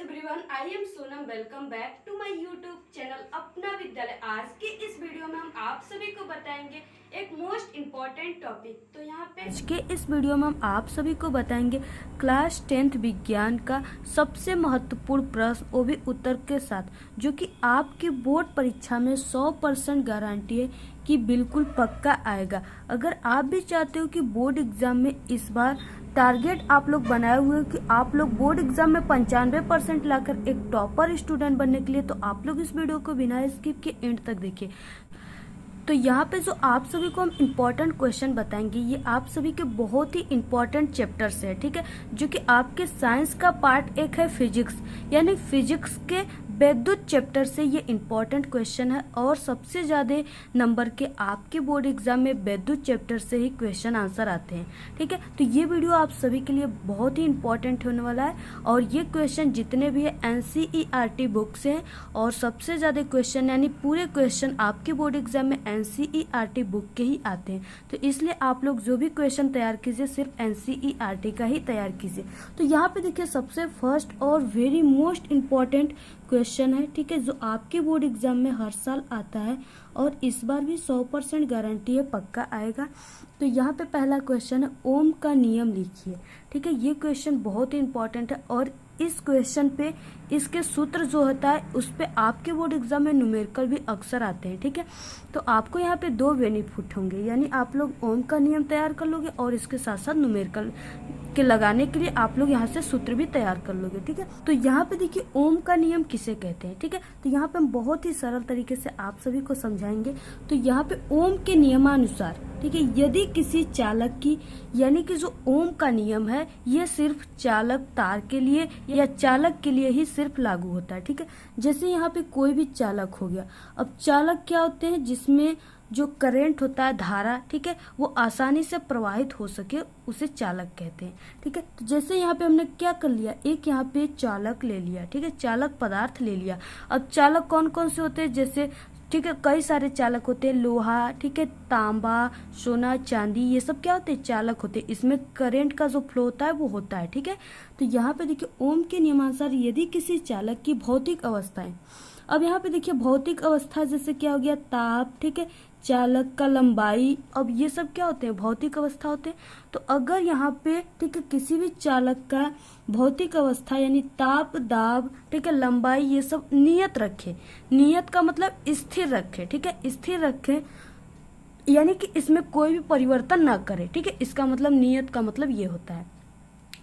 Everyone, I am Sonam. Welcome back to my YouTube channel Apna Vidyalaya. आज के इस वीडियो में हम आप सभी को बताएंगे एक मोस्ट इम्पॉर्टेंट टॉपिक। तो यहाँ पे आज के इस वीडियो में हम आप सभी को बताएंगे क्लास 10th विज्ञान का सबसे महत्वपूर्ण प्रश्न, वो भी उत्तर के साथ, जो कि आपकी बोर्ड परीक्षा में 100% गारंटी है कि बिल्कुल पक्का आएगा। अगर आप भी चाहते हो कि बोर्ड एग्जाम में इस बार टारगेट आप लोग बनाए हुए हो कि आप लोग बोर्ड एग्जाम में 95% लाकर एक टॉपर स्टूडेंट बनने के लिए, तो आप लोग इस वीडियो को बिना स्किप के एंड तक देखिए। तो यहाँ पे जो आप सभी को हम इम्पोर्टेंट क्वेश्चन बताएंगे, ये आप सभी के बहुत ही इम्पोर्टेंट चैप्टर से है, ठीक है, जो कि आपके साइंस का पार्ट एक है फिजिक्स, यानी फिजिक्स के वैद्युत चैप्टर से ये इम्पोर्टेंट क्वेश्चन है। और सबसे ज़्यादा नंबर के आपके बोर्ड एग्जाम में वैद्युत चैप्टर से ही क्वेश्चन आंसर आते हैं, ठीक है। तो ये वीडियो आप सभी के लिए बहुत ही इम्पोर्टेंट होने वाला है। और ये क्वेश्चन जितने भी है NCERT बुक से हैं, और सबसे ज़्यादा क्वेश्चन यानी पूरे क्वेश्चन आपके बोर्ड एग्जाम में NCERT बुक के ही आते हैं। तो इसलिए आप लोग जो भी क्वेश्चन तैयार कीजिए सिर्फ NCERT का ही तैयार कीजिए। तो यहाँ पे देखिए सबसे फर्स्ट और वेरी मोस्ट इम्पॉर्टेंट क्वेश्चन है, ठीक है, जो आपके बोर्ड एग्जाम में हर साल आता है और इस बार भी 100% गारंटी है पक्का आएगा। तो यहाँ पे पहला क्वेश्चन है, ओम का नियम लिखिए, ठीक है। ये क्वेश्चन बहुत ही इंपॉर्टेंट है और इस क्वेश्चन पे इसके सूत्र जो होता है उस पे आपके बोर्ड एग्जाम में न्यूमेरिकल भी अक्सर आते हैं, ठीक है। तो आपको यहाँ पे दो बेनिफिट होंगे, यानी आप लोग ओम का नियम तैयार कर लोगे और इसके साथ साथ न्यूमेरिकल के लगाने के लिए आप लोग यहाँ से सूत्र भी तैयार कर लोगे, ठीक है। तो यहाँ पे देखिए ओम का नियम किसे कहते हैं, ठीक है। तो यहाँ पे हम बहुत ही सरल तरीके से आप सभी को समझाएंगे। तो यहाँ पे ओम के नियमानुसार, ठीक है, यदि किसी चालक की, यानी कि जो ओम का नियम है ये सिर्फ चालक तार के लिए या चालक के लिए ही सिर्फ लागू होता है, ठीक है। जैसे यहाँ पे कोई भी चालक हो गया। अब चालक क्या होते हैं, जिसमें जो करंट होता है, धारा, ठीक है, वो आसानी से प्रवाहित हो सके, उसे चालक कहते हैं, ठीक है। तो जैसे यहाँ पे हमने क्या कर लिया, एक यहाँ पे चालक ले लिया, ठीक है, चालक पदार्थ ले लिया। अब चालक कौन कौन से होते हैं, जैसे, ठीक है, कई सारे चालक होते हैं, लोहा, ठीक है, तांबा, सोना, चांदी, ये सब क्या होते हैं, चालक होते हैं। इसमें करंट का जो फ्लो होता है वो होता है, ठीक है। तो यहाँ पे देखिए ओम के नियमानुसार यदि किसी चालक की भौतिक अवस्थाएं, अब यहाँ पे देखिए भौतिक अवस्था जैसे क्या हो गया, ताप, ठीक है, चालक का लंबाई, अब ये सब क्या होते हैं, भौतिक अवस्था होते हैं। तो अगर यहाँ पे, ठीक है, किसी भी चालक का भौतिक अवस्था यानी ताप, दाब, ठीक है, लंबाई, ये सब नियत रखे, नियत का मतलब स्थिर रखे, ठीक है, स्थिर रखे, यानी कि इसमें कोई भी परिवर्तन ना करे, ठीक है। इसका मतलब नियत का मतलब ये होता है।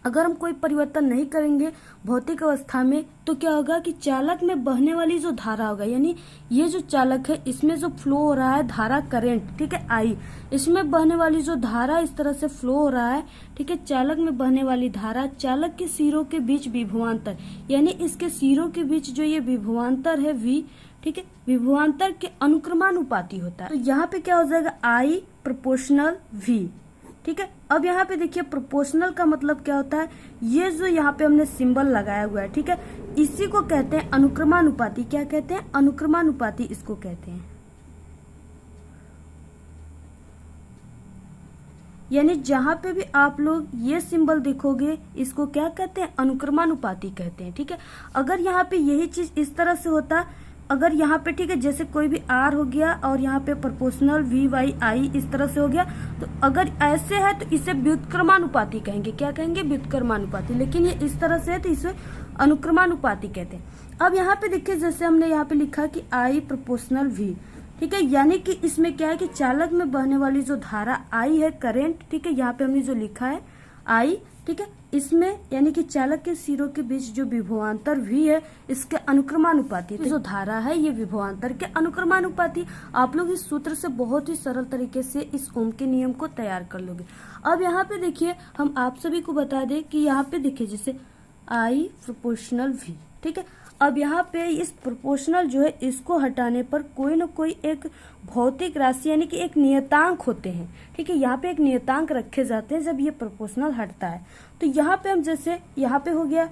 अगर हम कोई परिवर्तन नहीं करेंगे भौतिक अवस्था में, तो क्या होगा कि चालक में बहने वाली जो धारा होगा, यानी ये जो चालक है इसमें जो फ्लो हो रहा है धारा, करंट, ठीक है, आई, इसमें बहने वाली जो धारा इस तरह से फ्लो हो रहा है, ठीक है, चालक में बहने वाली धारा, चालक के सिरों के बीच विभवांतर, यानी इसके सिरों के बीच जो ये विभवांतर है V, ठीक है, विभवांतर के अनुक्रमानुपाती होता है। तो यहाँ पे क्या हो जाएगा, I प्रोपोर्शनल V, ठीक है। अब यहाँ पे देखिए प्रोपोर्शनल का मतलब क्या होता है, ये जो यहाँ पे हमने सिंबल लगाया हुआ है, ठीक है, इसी को कहते हैं अनुक्रमानुपाती। क्या कहते हैं, अनुक्रमानुपाती इसको कहते हैं। यानी जहां पे भी आप लोग ये सिंबल देखोगे इसको क्या कहते हैं, अनुक्रमानुपाती कहते हैं, ठीक है। अगर यहाँ पे यही चीज इस तरह से होता, अगर यहाँ पे, ठीक है, जैसे कोई भी R हो गया और यहाँ पे प्रोपोर्शनल VY इस तरह से हो गया, तो अगर ऐसे है तो इसे व्युत्क्रमानुपाती कहेंगे। क्या कहेंगे, व्युत्क्रमानुपाती। लेकिन ये इस तरह से है तो इसे अनुक्रमानुपाती कहते हैं। अब यहाँ पे देखिए जैसे हमने यहाँ पे लिखा कि I प्रोपोर्शनल V, ठीक है, यानी कि इसमें क्या है कि चालक में बहने वाली जो धारा I है, करंट, ठीक है, यहाँ पे हमने जो लिखा है I, ठीक है, इसमें यानी कि चालक के सिरों के बीच जो विभवांतर V है इसके अनुक्रमानुपाती, तो जो धारा है ये विभवांतर के अनुक्रमानुपाती। आप लोग इस सूत्र से बहुत ही सरल तरीके से इस ओम के नियम को तैयार कर लोगे। अब यहाँ पे देखिए हम आप सभी को बता दें कि यहाँ पे देखिए जैसे I प्रोपोर्शनल V, ठीक है। अब यहाँ पे इस प्रोपोर्शनल जो है इसको हटाने पर कोई ना कोई एक भौतिक राशि यानी कि एक नियतांक होते हैं, ठीक है, यहाँ पे एक नियतांक रखे जाते हैं जब ये प्रोपोर्शनल हटता है। तो यहाँ पे हम जैसे यहाँ पे हो गया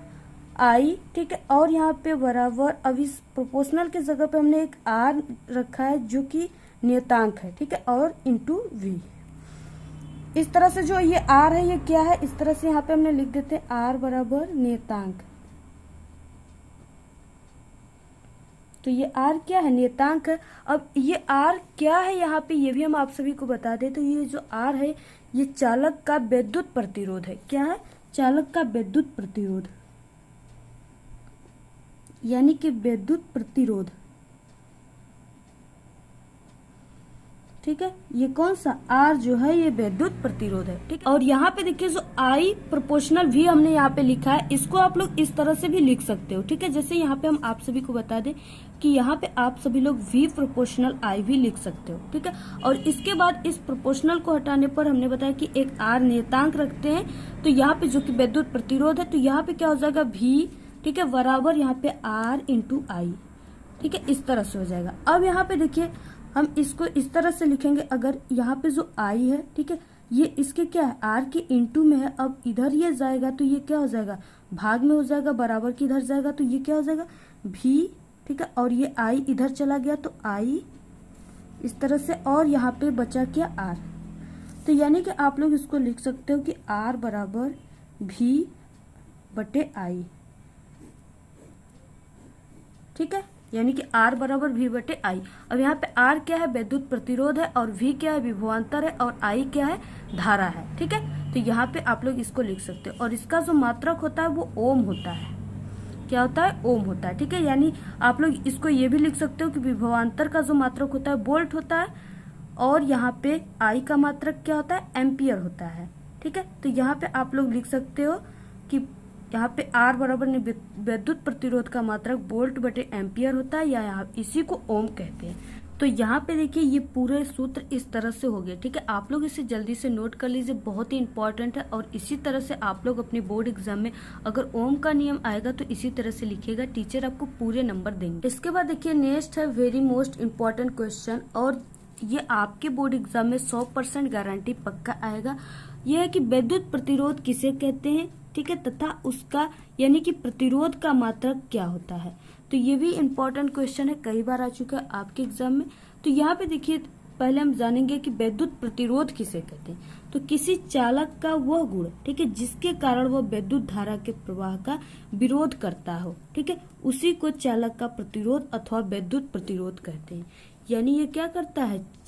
I, ठीक है, और यहाँ पे बराबर, अब इस प्रोपोर्शनल के जगह पे हमने एक R रखा है जो कि नियतांक है, ठीक है, और इंटू V। इस तरह से जो ये R है ये क्या है, इस तरह से यहाँ पे हमने लिख देते हैं R बराबर नियतांक, तो ये आर क्या है, नियतांक है। अब ये आर क्या है यहाँ पे ये भी हम आप सभी को बता दें। तो ये जो आर है ये चालक का विद्युत प्रतिरोध है। क्या है, चालक का विद्युत प्रतिरोध, यानी कि विद्युत प्रतिरोध। ठीक है, ये कौन सा आर जो है ये विद्युत प्रतिरोध है। ठीक है, और यहाँ पे देखिए जो आई प्रोपोर्शनल वी हमने यहाँ पे लिखा है, इसको आप लोग इस तरह से भी लिख सकते हो। ठीक है, जैसे यहाँ पे हम आप सभी को बता दें कि यहाँ पे आप सभी लोग वी प्रोपोर्शनल आई भी लिख सकते हो। ठीक है, और इसके बाद इस प्रोपोर्शनल को हटाने पर हमने बताया कि एक आर नियतांक रखते हैं, तो यहाँ पे जो कि विद्युत प्रतिरोध है, तो यहाँ पे क्या हो जाएगा वी, ठीक है, बराबर यहाँ पे आर इंटू आई। ठीक है, इस तरह से हो जाएगा। अब यहाँ पे देखिए हम इसको इस तरह से लिखेंगे, अगर यहाँ पे जो आई है, ठीक है, ये इसके क्या है आर के इंटू में है। अब इधर ये जाएगा तो ये क्या हो जाएगा भाग में हो जाएगा, बराबर की इधर जाएगा तो ये क्या हो जाएगा भी। ठीक है, और ये आई इधर चला गया तो आई इस तरह से, और यहाँ पे बचा क्या आर। तो यानी कि आप लोग इसको लिख सकते हो कि आर बराबर भी बटे आई। ठीक है, यानी कि R बराबर V बटे आई। अब यहाँ पे R क्या है, विद्युत प्रतिरोध है, और V क्या है, विभवांतर है, और I क्या है, धारा है। ठीक है, तो यहाँ पे आप लोग इसको लिख सकते हो। और इसका जो मात्रक होता है वो ओम होता है। क्या होता है, ओम होता है। ठीक है, यानी आप लोग इसको ये भी लिख सकते हो कि विभवांतर का जो मात्रक होता है वोल्ट होता है, और यहाँ पे I का मात्रक क्या होता है, एम्पियर होता है। ठीक है, तो यहाँ पे आप लोग लिख सकते हो कि यहाँ पे R बराबर ने विद्युत प्रतिरोध का मात्रक वोल्ट बटे एम्पियर होता है, या यहाँ इसी को ओम कहते हैं। तो यहाँ पे देखिए ये पूरे सूत्र इस तरह से हो गए। ठीक है, आप लोग इसे जल्दी से नोट कर लीजिए, बहुत ही इंपॉर्टेंट है। और इसी तरह से आप लोग अपने बोर्ड एग्जाम में अगर ओम का नियम आएगा तो इसी तरह से लिखिएगा, टीचर आपको पूरे नंबर देंगे। इसके बाद देखिए नेक्स्ट है वेरी मोस्ट इम्पॉर्टेंट क्वेश्चन, और ये आपके बोर्ड एग्जाम में 100% गारंटी पक्का आएगा। यह है कि विद्युत प्रतिरोध किसे कहते हैं। ठीक है, तथा उसका यानी कि प्रतिरोध का मात्रक क्या होता है। तो ये भी इम्पोर्टेंट क्वेश्चन है, कई बार आ चुका है आपके एग्जाम में। तो यहाँ पे देखिए पहले हम जानेंगे कि विद्युत प्रतिरोध किसे कहते हैं। तो किसी चालक का वह गुण, ठीक है, जिसके कारण वह विद्युत धारा के प्रवाह का विरोध करता हो, ठीक है, उसी को चालक का प्रतिरोध अथवा विद्युत प्रतिरोध कहते हैं। यानी ये क्या करता है,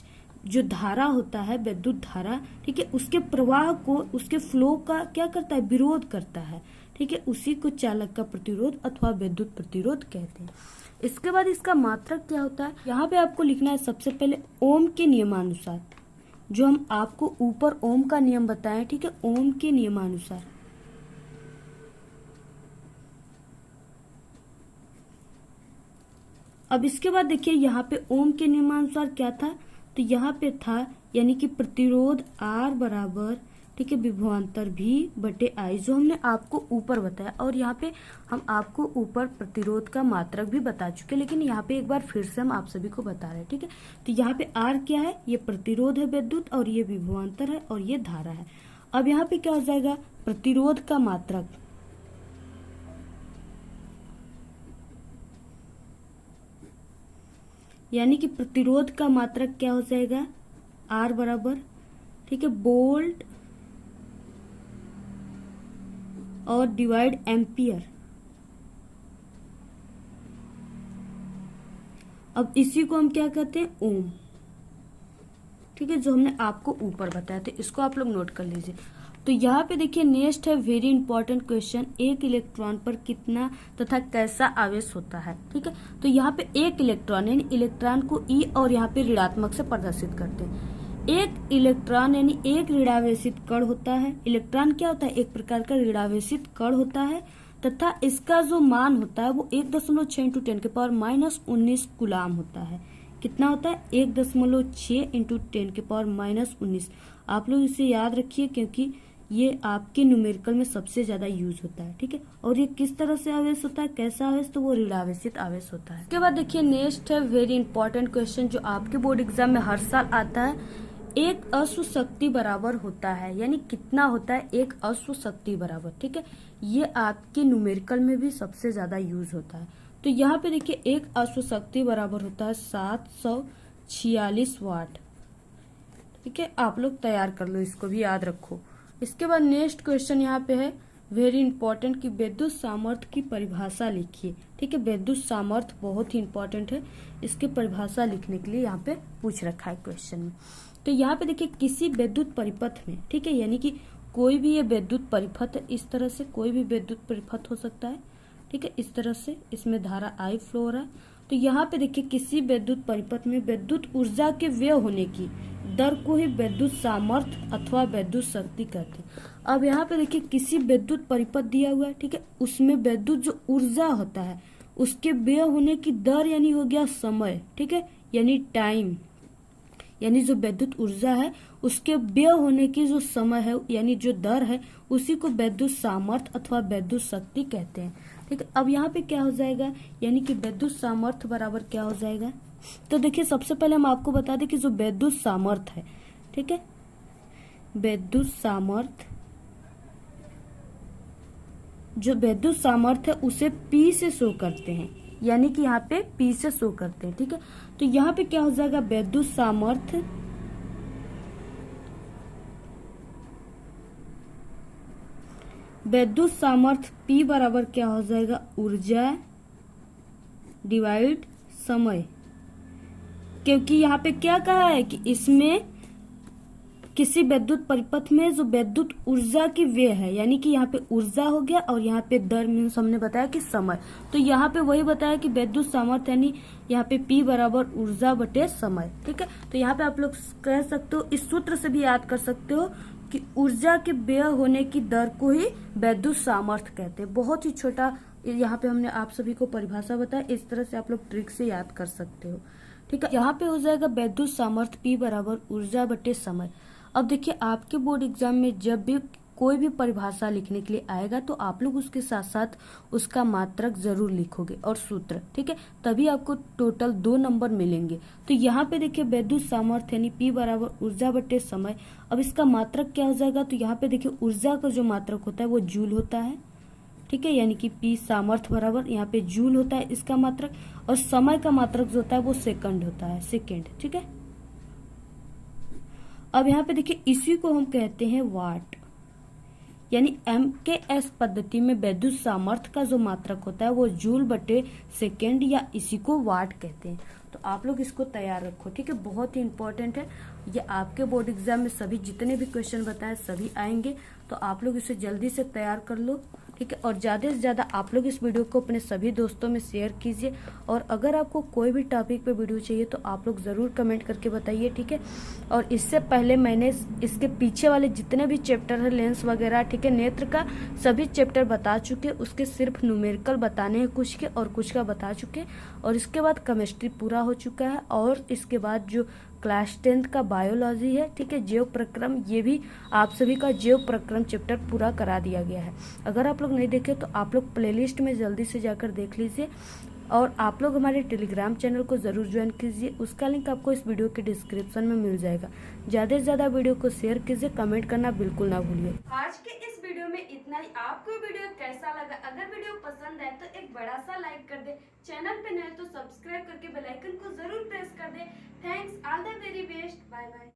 जो धारा होता है विद्युत धारा, ठीक है, उसके प्रवाह को, उसके फ्लो का क्या करता है, विरोध करता है। ठीक है, उसी को चालक का प्रतिरोध अथवा विद्युत प्रतिरोध कहते हैं। इसके बाद इसका मात्रक क्या होता है, यहाँ पे आपको लिखना है सबसे पहले ओम के नियमानुसार, जो हम आपको ऊपर ओम का नियम बताएं। ठीक है, ओम के नियमानुसार। अब इसके बाद देखिए यहाँ पे ओम के नियमानुसार क्या था, तो यहाँ पे था यानी कि प्रतिरोध R बराबर, ठीक है, विभवांतर भी बटे आई, जो हमने आपको ऊपर बताया। और यहाँ पे हम आपको ऊपर प्रतिरोध का मात्रक भी बता चुके, लेकिन यहाँ पे एक बार फिर से हम आप सभी को बता रहे हैं। ठीक है, तो यहाँ पे R क्या है, ये प्रतिरोध है विद्युत, और ये विभवांतर है, और ये धारा है। अब यहाँ पे क्या हो जाएगा, प्रतिरोध का मात्रक, यानी कि प्रतिरोध का मात्रक क्या हो जाएगा, R बराबर, ठीक है, वोल्ट और डिवाइड एम्पियर। अब इसी को हम क्या कहते हैं, ओम। ठीक है, जो हमने आपको ऊपर बताया था, इसको आप लोग नोट कर लीजिए। तो यहाँ पे देखिए नेक्स्ट है वेरी इंपॉर्टेंट क्वेश्चन, एक इलेक्ट्रॉन पर कितना तथा कैसा आवेश होता है। ठीक है, तो यहाँ पे एक इलेक्ट्रॉन यानी इलेक्ट्रॉन को ई और यहाँ पे ऋणात्मक से प्रदर्शित करते हैं। एक इलेक्ट्रॉन यानी एक ऋणावेशित कण होता है। इलेक्ट्रॉन क्या होता है, एक प्रकार का ऋणावेशित कण होता है, तथा इसका जो मान होता है वो 1.6 × 10⁻⁻19 कूलाम होता है। कितना होता है, 1.6 × 10⁻⁻19। आप लोग इसे याद रखिए, क्योंकि ये आपके न्यूमेरिकल में सबसे ज्यादा यूज होता है। ठीक है, और ये किस तरह से आवेश होता है, कैसा आवेश, तो वो ऋणावेशित आवेश होता है। उसके बाद देखिए नेक्स्ट है वेरी इंपॉर्टेंट क्वेश्चन, जो आपके बोर्ड एग्जाम में हर साल आता है। एक अश्व शक्ति बराबर होता है, यानी कितना होता है, एक अश्व शक्ति बराबर। ठीक है, ये आपके न्यूमेरिकल में भी सबसे ज्यादा यूज होता है। तो यहाँ पे देखिए एक अश्व शक्ति बराबर होता है 746 वाट। ठीक है, आप लोग तैयार कर लो, इसको भी याद रखो। इसके बाद नेक्स्ट क्वेश्चन यहाँ पे है वेरी इंपॉर्टेंट कि विद्युत सामर्थ्य की परिभाषा लिखिए। ठीक है, विद्युत सामर्थ्य बहुत ही इंपॉर्टेंट है, इसकी परिभाषा लिखने के लिए यहाँ पे पूछ रखा है क्वेश्चन में। तो यहाँ पे देखिए किसी विद्युत परिपथ में, ठीक है, यानी कि कोई भी ये विद्युत परिपथ है, इस तरह से कोई भी विद्युत परिपथ हो सकता है। ठीक है, इस तरह से इसमें धारा I फ्लो हो रहा है। तो यहाँ पे देखिए किसी विद्युत परिपथ में विद्युत ऊर्जा के व्यय होने की दर को ही विद्युत सामर्थ्य अथवा विद्युत शक्ति कहते हैं। अब यहाँ पे देखिए किसी विद्युत परिपथ दिया हुआ है, ठीक है, उसमें विद्युत जो ऊर्जा होता है उसके व्यय होने की दर यानी हो गया समय, ठीक है, यानी टाइम, यानी जो विद्युत ऊर्जा है उसके व्यय होने की जो समय है यानी जो दर है उसी को विद्युत सामर्थ्य अथवा विद्युत शक्ति कहते हैं। ठीक है, अब यहाँ पे क्या हो जाएगा, यानी कि विद्युत सामर्थ्य बराबर क्या हो जाएगा। तो देखिए सबसे पहले हम आपको बता दें कि जो विद्युत सामर्थ्य है, ठीक है, विद्युत सामर्थ्य, जो विद्युत सामर्थ्य है उसे P से शो करते हैं, यानी कि यहाँ पे P से शो करते हैं। ठीक है, तो यहाँ पे क्या हो जाएगा, विद्युत सामर्थ्य P बराबर क्या हो जाएगा, ऊर्जा डिवाइड समय, क्योंकि यहाँ पे क्या कहा है कि इसमें किसी विद्युत परिपथ में जो विद्युत ऊर्जा की व्यय है, यानी कि यहाँ पे ऊर्जा हो गया और यहाँ पे दर मीन्स हमने बताया कि समय, तो यहाँ पे वही बताया कि विद्युत सामर्थ्य यानी यहाँ पे P बराबर ऊर्जा बटे समय। ठीक है, तो यहाँ पे आप लोग कह सकते हो, इस सूत्र से भी याद कर सकते हो कि ऊर्जा के व्यय होने की दर को ही विद्युत सामर्थ्य कहते हैं। बहुत ही छोटा यहाँ पे हमने आप सभी को परिभाषा बताया, इस तरह से आप लोग ट्रिक से याद कर सकते हो। ठीक है, यहाँ पे हो जाएगा विद्युत सामर्थ्य P बराबर ऊर्जा बटे समय। अब देखिए आपके बोर्ड एग्जाम में जब भी कोई भी परिभाषा लिखने के लिए आएगा तो आप लोग उसके साथ साथ उसका मात्रक जरूर लिखोगे और सूत्र, ठीक है, तभी आपको टोटल 2 नंबर मिलेंगे। तो यहाँ पे देखिए विद्युत सामर्थ्य यानी P बराबर ऊर्जा बटे समय। अब इसका मात्रक क्या हो जाएगा, तो यहाँ पे देखिए ऊर्जा का जो मात्रक होता है वो जूल होता है। ठीक है, यानी कि P सामर्थ्य बराबर यहाँ पे जूल होता है इसका मात्रक, और समय का मात्रक जो होता है वो सेकंड होता है, सेकंड। ठीक है, अब यहाँ पे देखिए इसी को हम कहते हैं वाट, यानी MKS पद्धति में विद्युत सामर्थ्य का जो मात्रक होता है वो जूल बटे सेकेंड या इसी को वाट कहते हैं। तो आप लोग इसको तैयार रखो। ठीक है, बहुत ही इंपॉर्टेंट है ये, आपके बोर्ड एग्जाम में सभी जितने भी क्वेश्चन बताए सभी आएंगे, तो आप लोग इसे जल्दी से तैयार कर लो। ठीक है, और ज़्यादा से ज़्यादा आप लोग इस वीडियो को अपने सभी दोस्तों में शेयर कीजिए, और अगर आपको कोई भी टॉपिक पे वीडियो चाहिए तो आप लोग ज़रूर कमेंट करके बताइए। ठीक है, और इससे पहले मैंने इसके पीछे वाले जितने भी चैप्टर है लेंस वगैरह, ठीक है, नेत्र का सभी चैप्टर बता चुके, उसके सिर्फ न्यूमेरिकल बताने हैं कुछ के और कुछ का बता चुके, और इसके बाद केमिस्ट्री पूरा हो चुका है, और इसके बाद जो क्लास 10th का बायोलॉजी है, ठीक है, जैव प्रक्रम, ये भी आप सभी का जैव प्रक्रम चैप्टर पूरा करा दिया गया है। अगर आप लोग नहीं देखे तो आप लोग प्लेलिस्ट में जल्दी से जाकर देख लीजिए, और आप लोग हमारे टेलीग्राम चैनल को ज़रूर ज्वाइन कीजिए, उसका लिंक आपको इस वीडियो के डिस्क्रिप्शन में मिल जाएगा। ज़्यादा से ज़्यादा वीडियो को शेयर कीजिए, कमेंट करना बिल्कुल ना भूलिए। आज के इस वीडियो में इतना ही। आपको वीडियो कैसा लगा, अगर वीडियो पसंद है तो एक बड़ा सा लाइक कर दे, चैनल पे नए तो सब्सक्राइब करके बेल आइकन को जरूर प्रेस कर दे। Thanks, all the very best, bye bye.